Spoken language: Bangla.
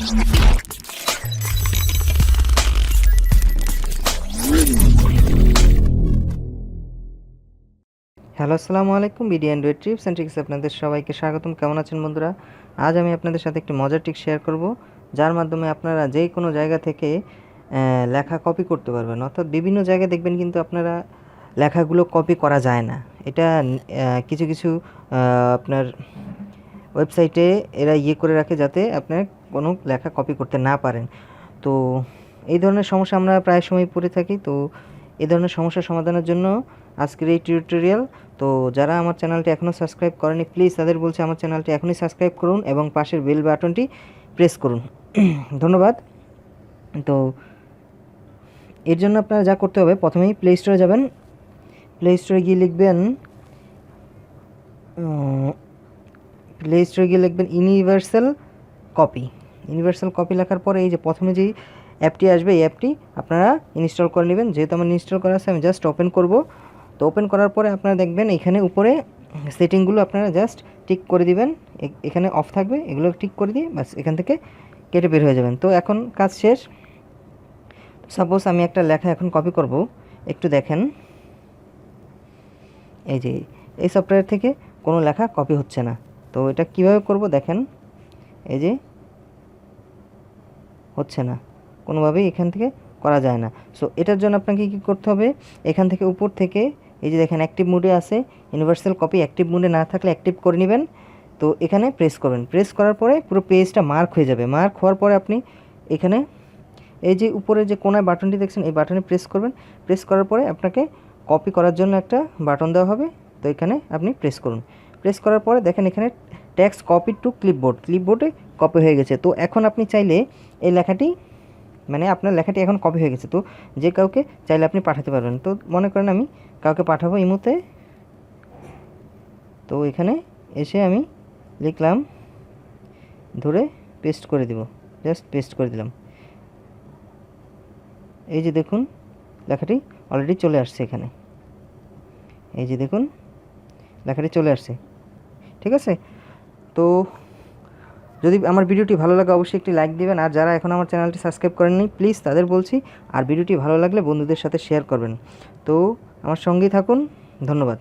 হ্যালো, আসসালামু আলাইকুম। BD Android tips and tricks আপনাদের সবাইকে স্বাগতম। কেমন আছেন বন্ধুরা? আজ আমি আপনাদের সাথে একটি মজার ট্রিক শেয়ার করব, যার মাধ্যমে আপনারা যে কোনো জায়গা থেকে লেখা কপি করতে পারবেন। অর্থাৎ বিভিন্ন জায়গায় দেখবেন কিন্তু আপনারা লেখাগুলো কপি করা যায় না। এটা কিছু কিছু আপনার ওয়েবসাইটে এরা করে রাখে যাতে আপনার কোনো লেখা কপি করতে না পারেন। তো এই ধরনের সমস্যা আমরা প্রায় সময় পড়ে থাকি। তো এই ধরনের সমস্যার সমাধানের জন্য আজকের এই টিউটোরিয়াল। তো যারা আমার চ্যানেলটি এখনও সাবস্ক্রাইব করেনি, প্লিজ তাদের বলছি আমার চ্যানেলটি এখনই সাবস্ক্রাইব করুন এবং পাশের বেল বাটনটি প্রেস করুন। ধন্যবাদ। তো এর জন্য আপনারা যা করতে হবে, প্রথমেই প্লে স্টোরে যাবেন। প্লে স্টোরে গিয়ে লিখবেন ইউনিভার্সাল কপি। ইউনিভার্সাল কপি লেখার পরে এই যে প্রথমে যেই অ্যাপটি আসবে, এই অ্যাপটি আপনারা ইনস্টল করে নেবেন। যেহেতু আমার ইনস্টল করা আছে, আমি জাস্ট ওপেন করব। তো ওপেন করার পরে আপনারা দেখবেন এখানে উপরে সেটিংগুলো আপনারা জাস্ট টিক করে দিবেন। এখানে অফ থাকবে, এগুলো টিক করে দিয়ে বাস এখান থেকে কেটে বের হয়ে যাবেন। তো এখন কাজ শেষ। সাপোজ আমি একটা লেখা এখন কপি করব, একটু দেখেন। এই যে এই সফটওয়্যার থেকে কোনো লেখা কপি হচ্ছে না। তো এটা কিভাবে করব দেখেন। এই যে হচ্ছে না, কোনোভাবেই এখান থেকে করা যায় না। সো এটার জন্য আপনাকে কী করতে হবে, এখান থেকে উপর থেকে এই যে দেখেন অ্যাক্টিভ মোডে আছে, ইউনিভার্সাল কপি অ্যাক্টিভ মোডে না থাকলে অ্যাক্টিভ করে নেবেন। তো এখানে প্রেস করবেন। প্রেস করার পরে পুরো পেজটা মার্ক হয়ে যাবে। মার্ক হওয়ার পরে আপনি এখানে এই যে উপরে যে কোনায় বাটনটি দেখছেন, এই বাটনে প্রেস করবেন। প্রেস করার পরে আপনাকে কপি করার জন্য একটা বাটন দেওয়া হবে। তো এখানে আপনি প্রেস করুন। প্রেস করার পরে দেখেন এখানে টেক্সট কপি টু ক্লিপবোর্ড, ক্লিপবোর্ডে কপি হয়ে গেছে। তো এখন আপনি চাইলে এই লেখাটি, মানে আপনার লেখাটি এখন কপি হয়ে গেছে, তো যে কাউকে চাইলে আপনি পাঠাতে পারবেন। তো মনে করেন আমি কাউকে পাঠাবো ইমোতে। তো এখানে এসে আমি লিখলাম, ধরে পেস্ট করে দিব, জাস্ট পেস্ট করে দিলাম। এই যে দেখুন লেখাটি অলরেডি চলে আসছে এখানে। এই যে দেখুন লেখাটি চলে আসছে। ঠিক আছে। তো যদি আমার ভিডিওটি ভালো লাগে অবশ্যই একটি লাইক দিবেন। আর যারা এখন আমার চ্যানেলটি সাবস্ক্রাইব করেননি, প্লিজ তাদের বলছি, আর ভিডিওটি ভালো লাগলে বন্ধুদের সাথে শেয়ার করবেন। তো আমার সঙ্গেই থাকুন। ধন্যবাদ।